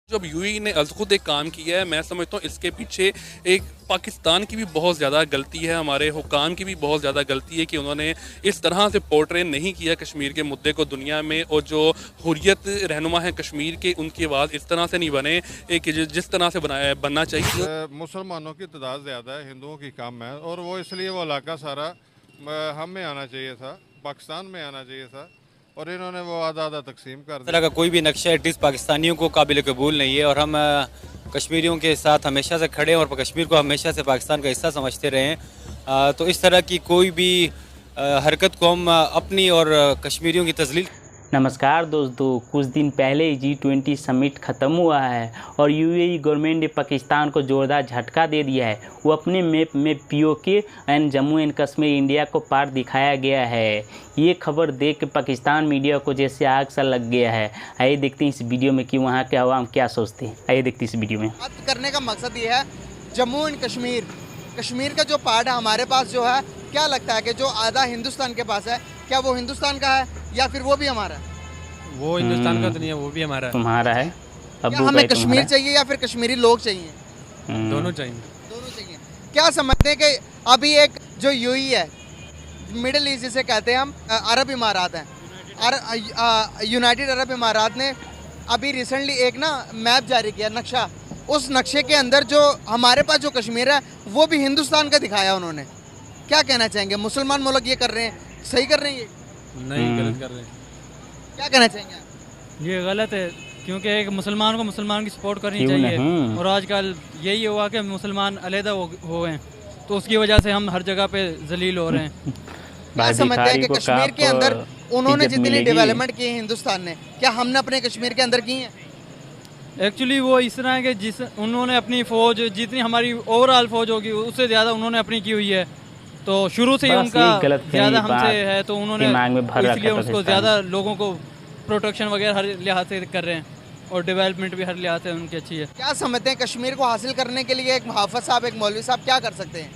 जब यूएई ने खुद एक काम किया है, मैं समझता हूँ इसके पीछे एक पाकिस्तान की भी बहुत ज़्यादा गलती है, हमारे हुकाम की भी बहुत ज़्यादा गलती है कि उन्होंने इस तरह से पोर्ट्रे नहीं किया कश्मीर के मुद्दे को दुनिया में। और जो हुर्रियत रहनुमा है कश्मीर के, उनकी आवाज़ इस तरह से नहीं बने कि जिस तरह से बनना चाहिए। मुसलमानों की तादाद ज़्यादा है, हिंदुओं की कम है, और वो इसलिए वो इलाका सारा हम में आना चाहिए था, पाकिस्तान में आना चाहिए था, और इन्होंने वो आधा आधा तकसीम कर दिया। तरह का कोई भी नक्शा एटलीस्ट पाकिस्तानियों को काबिल कबूल नहीं है, और हम कश्मीरियों के साथ हमेशा से खड़े हैं और कश्मीर को हमेशा से पाकिस्तान का हिस्सा समझते रहे हैं। तो इस तरह की कोई भी हरकत को हम अपनी और कश्मीरियों की तजलील। नमस्कार दोस्तों, कुछ दिन पहले ही G20 समिट ख़त्म हुआ है और यूएई गवर्नमेंट ने पाकिस्तान को जोरदार झटका दे दिया है। वो अपने मैप में PoK and Jammu and Kashmir India को पार्ट दिखाया गया है। ये खबर देख के पाकिस्तान मीडिया को जैसे आग सा लग गया है। आइए देखते हैं इस वीडियो में कि वहाँ के अवाम क्या सोचते हैं। आइए देखते हैं इस वीडियो में। बात करने का मकसद ये है, जम्मू एंड कश्मीर का जो पार्ट है हमारे पास जो है, क्या लगता है कि जो आधा हिंदुस्तान के पास है, क्या वो हिंदुस्तान का है या फिर वो भी हमारा है? वो हिंदुस्तान का तो नहीं है, वो भी हमारा है। तुम्हारा है। क्या हमें कश्मीर चाहिए या फिर कश्मीरी लोग चाहिए? दोनों चाहिए। दोनों चाहिए। क्या समझते हैं कि अभी एक जो यूएई है, मिडिल ईस्ट जिसे कहते हैं हम, अरब इमारात हैं, यूनाइटेड अरब इमारात ने अभी रिसेंटली एक मैप जारी किया, नक्शा। उस नक्शे के अंदर जो हमारे पास जो कश्मीर है वो भी हिंदुस्तान का दिखाया उन्होंने। क्या कहना चाहेंगे? मुसलमान मुल्क ये कर रहे हैं, सही कर रहे हैं? ये नहीं, गलत कर रहे हैं। क्या कहना चाहेंगे आप? ये गलत है, क्योंकि एक मुसलमान को मुसलमान की सपोर्ट करनी चाहिए। और आजकल यही हुआ कि मुसलमान अलहदा हो गए, तो उसकी वजह से हम हर जगह पे जलील हो रहे हैं। क्या समझते हैं कि कश्मीर के अंदर उन्होंने जितनी डेवलपमेंट की है हिंदुस्तान ने, क्या हमने अपने कश्मीर के अंदर की है? एक्चुअली वो इस तरह है कि उन्होंने अपनी फ़ौज, जितनी हमारी ओवरऑल फ़ौज होगी उससे ज़्यादा उन्होंने अपनी की हुई है। तो शुरू से ही उनका ज़्यादा हमसे है, तो उन्होंने इसलिए उसको ज़्यादा लोगों को प्रोटेक्शन वगैरह हर लिहाज से कर रहे हैं, और डेवलपमेंट भी हर लिहाज से उनकी अच्छी है। क्या समझते हैं कश्मीर को हासिल करने के लिए एक हाफिज साहब, एक मौलवी साहब क्या कर सकते हैं?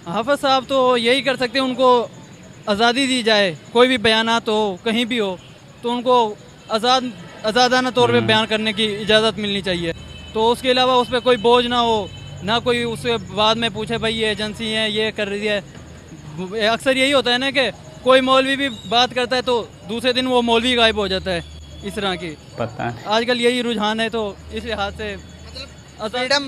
हाफिज साहब तो यही कर सकते हैं, उनको आज़ादी दी जाए, कोई भी बयानात हो कहीं भी हो तो उनको आज़ादाना तौर पे बयान करने की इजाज़त मिलनी चाहिए। तो उसके अलावा उस पर कोई बोझ ना हो, ना कोई उसके बाद में पूछे भाई ये एजेंसी है, ये कर रही है। अक्सर यही होता है ना कि कोई मौलवी भी बात करता है तो दूसरे दिन वो मौलवी गायब हो जाता है। इस तरह की पता है, आजकल यही रुझान है, तो इस लिहाज से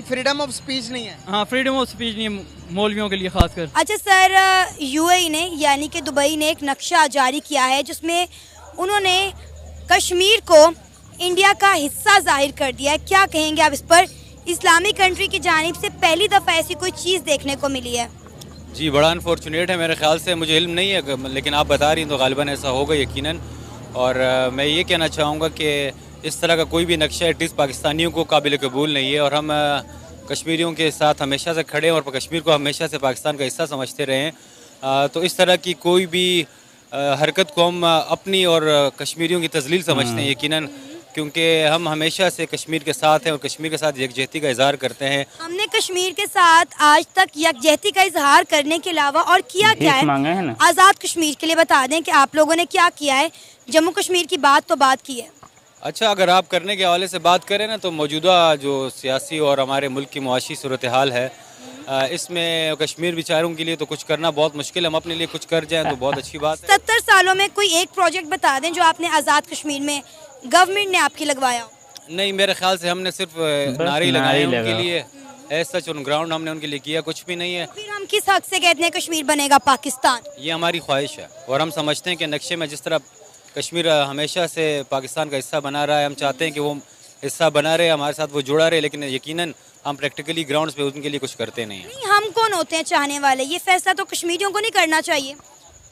फ्रीडम ऑफ स्पीच नहीं है। हाँ, फ्रीडम ऑफ स्पीच नहीं है मौलवियों के लिए खासकर। अच्छा सर, यूएई ने यानी कि दुबई ने एक नक्शा जारी किया है जिसमें उन्होंने कश्मीर को इंडिया का हिस्सा जाहिर कर दिया है। क्या कहेंगे आप इस पर? इस्लामिक कंट्री की जानिब से पहली दफ़ा ऐसी कोई चीज़ देखने को मिली है। जी, बड़ा अनफॉर्चुनेट है, मेरे ख्याल से, मुझे इल्म नहीं है, लेकिन आप बता रही हैं तो गालिबन ऐसा होगा यकीनन। और मैं ये कहना चाहूँगा कि इस तरह का कोई भी नक्शा एटलीस्ट पाकिस्तानियों को काबिल कबूल नहीं है, और हम कश्मीरियों के साथ हमेशा से खड़े हैं और कश्मीर को हमेशा से पाकिस्तान का हिस्सा समझते रहे हैं। तो इस तरह की कोई भी हरकत को हम अपनी और कश्मीरियों की तजलील समझते हैं यकीनन, क्योंकि हम हमेशा से कश्मीर के साथ हैं और कश्मीर के साथ यकजहती का इजहार करते हैं। हमने कश्मीर के साथ आज तक यकजहती का इजहार करने के अलावा और किया क्या है? आज़ाद कश्मीर के लिए बता दें कि आप लोगों ने क्या किया है। जम्मू कश्मीर की बात तो बात की है। अच्छा, अगर आप करने के हवाले से बात करें ना, तो मौजूदा जो सियासी और हमारे मुल्क की मुआशी सूरत हाल है, इसमें कश्मीर बेचारों के लिए तो कुछ करना बहुत मुश्किल है। हम अपने लिए कुछ कर जाएं तो बहुत अच्छी बात है। 70 सालों में कोई एक प्रोजेक्ट बता दें जो आपने आज़ाद कश्मीर में गवर्नमेंट ने आपकी लगवाया? नहीं, मेरे ख्याल से हमने सिर्फ नारे लगाए उनके लिए, ऐसा ऑन ग्राउंड हमने उनके लिए किया कुछ भी नहीं है। फिर हम किस हक से कहते हैं कश्मीर बनेगा पाकिस्तान? ये हमारी ख्वाहिश है, और हम समझते हैं कि नक्शे में जिस तरह कश्मीर हमेशा से पाकिस्तान का हिस्सा बना रहा है, हम चाहते हैं कि वो हिस्सा बना रहे, हमारे साथ वो जुड़ा रहे, लेकिन यकीनन हम प्रैक्टिकली ग्राउंड्स पे उनके लिए कुछ करते नहीं हैं। नहीं, हम कौन होते हैं चाहने वाले? ये फैसला तो कश्मीरियों को नहीं करना चाहिए।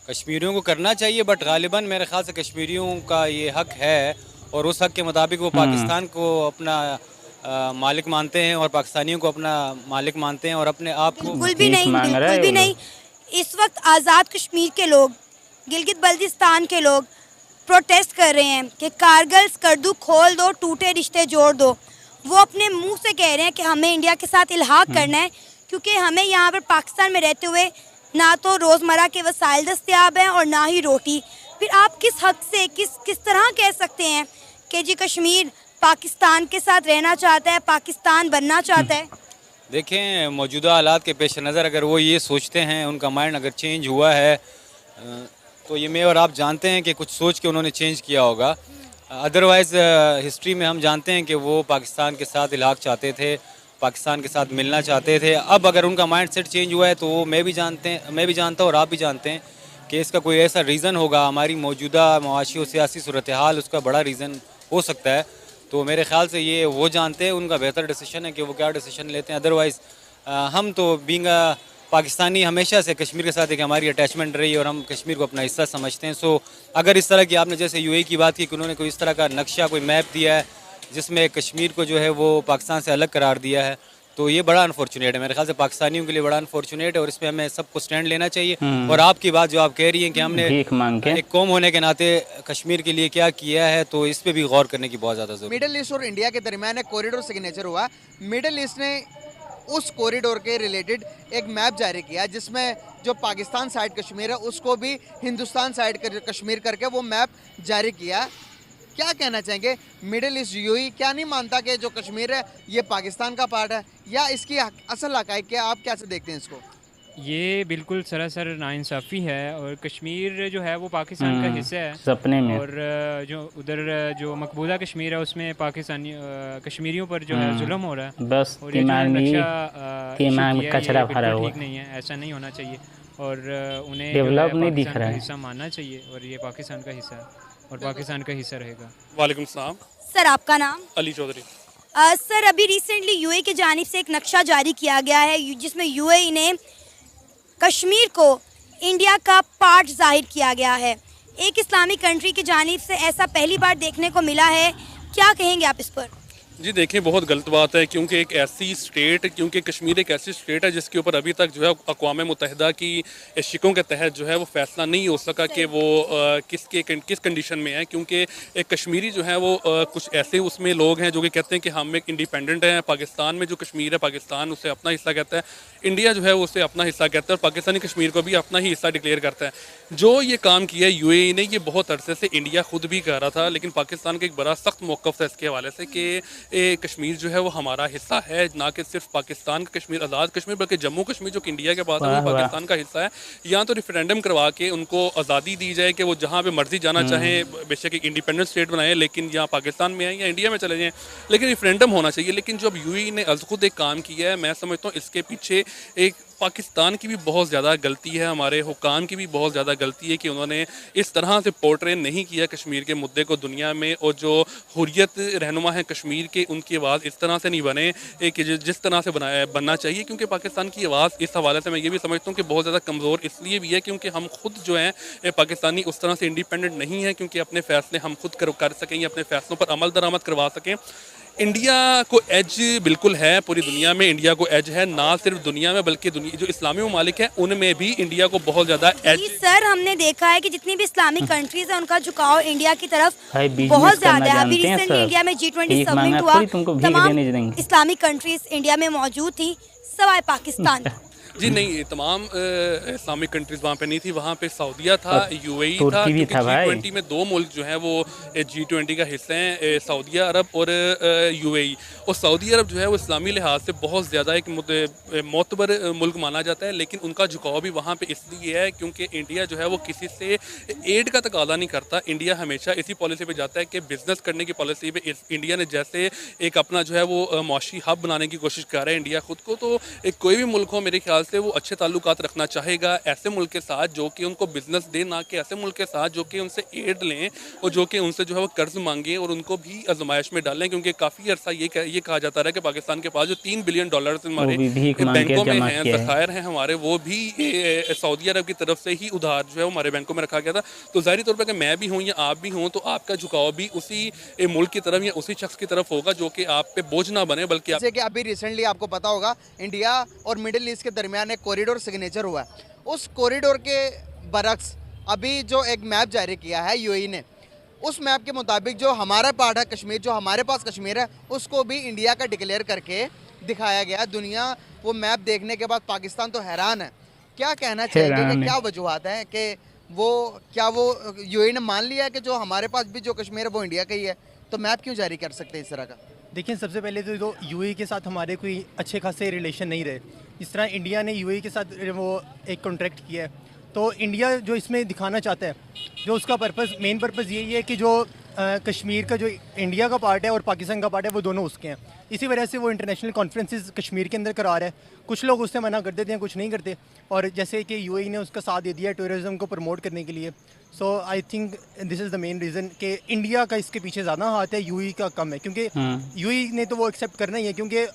कश्मीरियों को करना चाहिए, बट गालिबन मेरे ख्याल से कश्मीरियों का ये हक है, और उस हक के मुताबिक वो पाकिस्तान को अपना मालिक मानते हैं और पाकिस्तानियों को अपना मालिक मानते हैं, और अपने आप को बिल्कुल भी नहीं। इस वक्त आज़ाद कश्मीर के लोग, गिलगित बल्तिस्तान के लोग प्रोटेस्ट कर रहे हैं कि कारगिल स्कर्दू खोल दो, टूटे रिश्ते जोड़ दो। वो अपने मुंह से कह रहे हैं कि हमें इंडिया के साथ इल्हाक करना है, क्योंकि हमें यहाँ पर पाकिस्तान में रहते हुए ना तो रोज़मर्रा के वसाइल दस्तयाब हैं और ना ही रोटी। फिर आप किस हद से, किस तरह कह सकते हैं कि जी कश्मीर पाकिस्तान के साथ रहना चाहता है, पाकिस्तान बनना चाहता है? देखें, मौजूदा हालात के पेश नज़र अगर वो ये सोचते हैं, उनका माइंड अगर चेंज हुआ है, तो ये मैं और आप जानते हैं कि कुछ सोच के उन्होंने चेंज किया होगा। अदरवाइज़ हिस्ट्री में हम जानते हैं कि वो पाकिस्तान के साथ इलाक़ चाहते थे, पाकिस्तान के साथ मिलना चाहते थे। अब अगर उनका माइंड सेट चेंज हुआ है तो वो मैं भी जानता हूँ और आप भी जानते हैं कि इसका कोई ऐसा रीज़न होगा। हमारी मौजूदा मुआशी और सियासी सूरत हाल उसका बड़ा रीज़न हो सकता है। तो मेरे ख़्याल से ये वो जानते हैं, उनका बेहतर डिसीजन है कि वो क्या डिसीजन लेते हैं। अदरवाइज़ हम तो बीइंग पाकिस्तानी हमेशा से कश्मीर के साथ एक हमारी अटैचमेंट रही और हम कश्मीर को अपना हिस्सा समझते हैं। सो अगर इस तरह की आपने जैसे यूएई की बात की कि उन्होंने कोई इस तरह का नक्शा, कोई मैप दिया है जिसमें कश्मीर को जो है वो पाकिस्तान से अलग करार दिया है, तो ये बड़ा अनफॉर्चुनेट है। मेरे ख्याल से पाकिस्तानियों के लिए बड़ा अनफॉर्चुनेट है और इसमें हमें सबको स्टैंड लेना चाहिए। और आपकी बात जो आप कह रही हैं कि हमने एक कौम होने के नाते कश्मीर के लिए क्या किया है, तो इस पर भी गौर करने की बहुत ज़्यादा ज़रूरत है। मिडिल ईस्ट और इंडिया के दरमियान एक कॉरिडोर सिग्नेचर हुआ। मिडिल ईस्ट ने उस कॉरिडोर के रिलेटेड एक मैप जारी किया जिसमें जो पाकिस्तान साइड कश्मीर है उसको भी हिंदुस्तान साइड कश्मीर करके वो मैप जारी किया। क्या कहना चाहेंगे? मिडिल ईस्ट यूएई क्या नहीं मानता कि जो कश्मीर है ये पाकिस्तान का पार्ट है, या इसकी असल हक़ाइक़ क्या, आप कैसे देखते हैं इसको? ये बिल्कुल सरासर नाइंसाफ़ी है और कश्मीर जो है वो पाकिस्तान का हिस्सा है सपने में। और जो उधर जो मकबूजा कश्मीर है उसमें पाकिस्तानी कश्मीरियों पर जो है जुल्म हो रहा है। बस और ये जो दिमाग में कचरा भरा हुआ ठीक नहीं है, ऐसा नहीं होना चाहिए और उन्हें डेवलप नहीं दिख रहा है, हिस्सा मानना चाहिए और ये पाकिस्तान का हिस्सा है और पाकिस्तान का हिस्सा रहेगा। वालेकुम सलाम। सर आपका नाम? अली चौधरी। सर अभी रिसेंटली यूएई की जानिब से एक नक्शा जारी किया गया है जिसमें यूएई ने कश्मीर को इंडिया का पार्ट जाहिर किया गया है। एक इस्लामिक कंट्री की जानिब से ऐसा पहली बार देखने को मिला है, क्या कहेंगे आप इस पर? जी देखिए, बहुत गलत बात है क्योंकि एक ऐसी स्टेट, क्योंकि कश्मीर एक ऐसी स्टेट है जिसके ऊपर अभी तक जो है अक़वाम मुत्तहिदा की शिकों के तहत जो है वो फैसला नहीं हो सका कि वो किस कंडीशन में है। क्योंकि एक कश्मीरी जो है वो कुछ ऐसे उसमें लोग हैं जो कि कहते हैं कि हम एक इंडिपेंडेंट हैं। पाकिस्तान में जो कश्मीर है, पाकिस्तान उसे अपना हिस्सा कहता है, इंडिया जो है उसे अपना हिस्सा कहता है और पाकिस्तानी कश्मीर को भी अपना ही हिस्सा डिक्लेयर करता है। जो ये काम किया यूएई ने, ये बहुत अरसे से इंडिया खुद भी कर रहा था, लेकिन पाकिस्तान का एक बड़ा सख्त मौक़िफ़ था इसके हवाले से कि कश्मीर जो है वो हमारा हिस्सा है, ना कि सिर्फ पाकिस्तान का कश्मीर, आज़ाद कश्मीर, बल्कि जम्मू कश्मीर जो कि इंडिया के पास है वो पाकिस्तान का हिस्सा है। या तो रेफरेंडम करवा के उनको आज़ादी दी जाए कि वो जहाँ पे मर्जी जाना चाहें, बेशक एक इंडिपेंडेंट स्टेट बनाएं, लेकिन या पाकिस्तान में आए या इंडिया में चले जाएँ, लेकिन रेफरेंडम होना चाहिए। लेकिन जब यूएई ने खुद एक काम किया है, मैं समझता हूँ इसके पीछे एक पाकिस्तान की भी बहुत ज़्यादा गलती है, हमारे हुकाम की भी बहुत ज़्यादा गलती है कि उन्होंने इस तरह से पोर्ट्रे नहीं किया कश्मीर के मुद्दे को दुनिया में। और जो हुर्रियत रहनुमा है कश्मीर के, उनकी आवाज़ इस तरह से नहीं बने कि जिस तरह से बनना चाहिए। क्योंकि पाकिस्तान की आवाज़ इस हवाले से मैं ये भी समझता हूँ कि बहुत ज़्यादा कमज़ोर इसलिए भी है क्योंकि हम खुद जो हैं पाकिस्तानी उस तरह से इंडिपेंडेंट नहीं है क्योंकि अपने फ़ैसले हम खुद कर सकें या अपने फ़ैसलों पर अमल दरामद करवा सकें। इंडिया को एज बिल्कुल है, पूरी दुनिया में इंडिया को एज है, ना सिर्फ दुनिया में बल्कि दुनिया जो इस्लामी ममालिक हैं उनमें भी इंडिया को बहुत ज़्यादा एज। सर हमने देखा है कि जितनी भी इस्लामिक कंट्रीज है उनका झुकाव इंडिया की तरफ बहुत ज़्यादा है। अभी रिसेंटली इंडिया में G20 समिट हुआ, तमाम इस्लामिक कंट्रीज इंडिया में मौजूद थी सिवाय पाकिस्तान। जी नहीं, तमाम इस्लामिक कंट्रीज़ वहाँ पे नहीं थी, वहाँ पे सऊदीया था, यूएई था, क्योंकि G20 में दो मुल्क जो हैं वो G20 का हिस्सा हैं, सऊदीया अरब और यूएई। और सऊदी अरब जो है वो इस्लामी लिहाज से बहुत ज़्यादा एक मोतबर मुल्क माना जाता है, लेकिन उनका झुकाव भी वहाँ पे इसलिए है क्योंकि इंडिया जो है वो किसी से एड का तकाज़ा नहीं करता। इंडिया हमेशा इसी पॉलिसी पे जाता है कि बिज़नेस करने की पॉलिसी पे इंडिया ने जैसे एक अपना जो है वो मौशी हब बनाने की कोशिश कर रहा है इंडिया खुद को। तो कोई भी मुल्क हो मेरे ख्याल से वो अच्छे ताल्लुकात रखना चाहेगा ऐसे मुल्क के साथ जो कि उनको बिजनेस दे, ना कि ऐसे मुल्क के साथ जो कि उनसे एड लें और जो कि उनसे जो है वो कर्ज मांगे और उनको भी आजमाइश में डालें। क्योंकि काफ़ी अर्सा ये कहा जाता रहा कि पाकिस्तान के पास जो $3 बिलियन हमारे बैंकों में हैं, ज़खायर हैं हमारे, वो भी सऊदी अरब की तरफ से ही उधार जो है वो हमारे बैंकों में रखा गया था। तो ज़ाहिर तौर पर मैं भी हूँ या आप भी हों तो आपका झुकाव भी उसी मुल्क की तरफ या उसी शख्स की तरफ होगा जो कि आप पे बोझ ना बने, बल्कि जैसे कि अभी रिसेंटली आपको पता होगा इंडिया और मिडिल ईस्ट के दरमियान एक कॉरिडोर सिग्नेचर हुआ है। उस कॉरिडोर के बरक्स अभी जो एक मैप जारी किया है यूएई ने, उस मैप के मुताबिक जो हमारा पार्ट है कश्मीर, जो हमारे पास कश्मीर है, उसको भी इंडिया का डिक्लेयर करके दिखाया गया। दुनिया वो मैप देखने के बाद पाकिस्तान तो हैरान है। क्या कहना चाहिए कि क्या वजूहत है कि वो यूएई ने मान लिया है कि जो हमारे पास भी जो कश्मीर है वो इंडिया का ही है? तो मैप क्यों जारी कर सकते हैं इस तरह का? देखिए, सबसे पहले तो यूएई के साथ हमारे कोई अच्छे खासे रिलेशन नहीं रहे। इस तरह इंडिया ने यूएई के साथ वो एक कॉन्ट्रैक्ट किया है, तो इंडिया जो इसमें दिखाना चाहता है, जो उसका मेन पर्पस यही है कि जो कश्मीर का जो इंडिया का पार्ट है और पाकिस्तान का पार्ट है वो दोनों उसके हैं। इसी वजह से वो इंटरनेशनल कॉन्फ्रेंसेस कश्मीर के अंदर करा रहा है। कुछ लोग उससे मना कर देते हैं, कुछ नहीं करते। और जैसे कि यूएई ने उसका साथ दे दिया टूरिज़्म को प्रमोट करने के लिए। So I think this is the main reason कि इंडिया का इसके पीछे ज़्यादा हाथ है, यूएई का कम है, क्योंकि यूएई ने तो वो एक्सेप्ट करना ही है। क्योंकि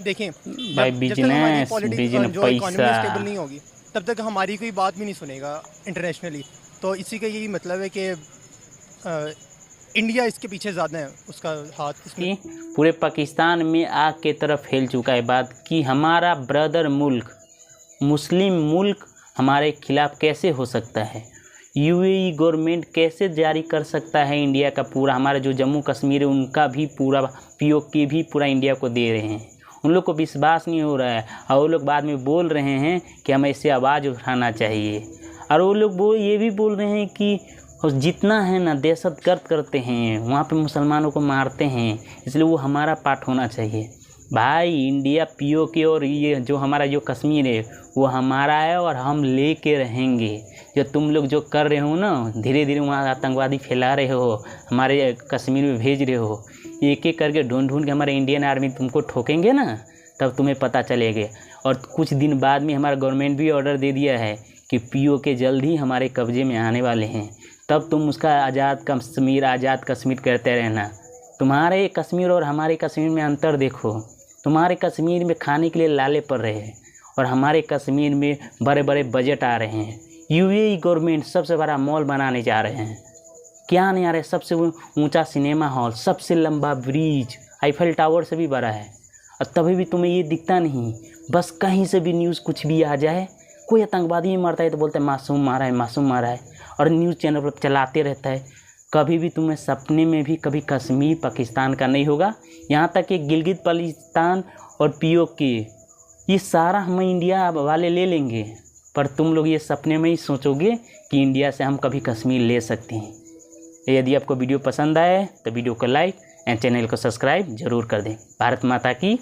देखें, जब तक हमारी पॉलिटिक्स जो इकॉनमी स्टेबल नहीं होगी तब तक हमारी कोई बात भी नहीं सुनेगा इंटरनेशनली। तो इसी का यही मतलब है कि इंडिया इसके पीछे ज़्यादा है, उसका हाथ इसमें। पूरे पाकिस्तान में आग के तरफ फैल चुका है बात कि हमारा ब्रदर मुल्क, मुस्लिम मुल्क हमारे खिलाफ कैसे हो सकता है। यूएई गवर्नमेंट कैसे जारी कर सकता है इंडिया का पूरा, हमारा जो जम्मू कश्मीर है उनका भी पूरा पीओके भी पूरा इंडिया को दे रहे हैं। उन लोग को विश्वास नहीं हो रहा है और वो लोग बाद में बोल रहे हैं कि हमें इससे आवाज़ उठाना चाहिए। और वो लोग ये भी बोल रहे हैं कि जितना है ना दहशतगर्द करते हैं, वहाँ पे मुसलमानों को मारते हैं, इसलिए वो हमारा पार्ट होना चाहिए। भाई इंडिया पीओके और ये जो हमारा जो कश्मीर है वो हमारा है और हम ले के रहेंगे। जो तुम लोग जो कर रहे हो ना, धीरे धीरे वहाँ आतंकवादी फैला रहे हो, हमारे कश्मीर में भेज रहे हो, एक एक करके ढूंढ के हमारे इंडियन आर्मी तुमको ठोकेंगे ना, तब तुम्हें पता चलेगा। और कुछ दिन बाद में हमारा गवर्नमेंट भी ऑर्डर दे दिया है कि पीओके जल्द ही हमारे कब्जे में आने वाले हैं, तब तुम उसका आज़ाद कश्मीर करते रहना। तुम्हारे कश्मीर और हमारे कश्मीर में अंतर देखो। तुम्हारे कश्मीर में खाने के लिए लाले पड़ रहे हैं और हमारे कश्मीर में बड़े बड़े बजट आ रहे हैं। यूएई गवर्नमेंट सबसे बड़ा मॉल बनाने जा रहे हैं, क्या नहीं आ रहा है, सबसे ऊंचा सिनेमा हॉल, सबसे लंबा ब्रिज, आईफल टावर से भी बड़ा है, और तभी भी तुम्हें ये दिखता नहीं। बस कहीं से भी न्यूज़ कुछ भी आ जाए, कोई आतंकवादी मरता है तो बोलते हैं मासूम मारा है, मासूम मारा है, और न्यूज़ चैनल पर चलाते रहता है। कभी भी तुम्हें सपने में भी कभी कश्मीर पाकिस्तान का नहीं होगा। यहाँ तक कि गिलगित बल्तिस्तान और पीओके ये सारा हम इंडिया वाले ले लेंगे, पर तुम लोग ये सपने में ही सोचोगे कि इंडिया से हम कभी कश्मीर ले सकते हैं। यदि आपको वीडियो पसंद आए तो वीडियो को लाइक एंड चैनल को सब्सक्राइब जरूर कर दें। भारत माता की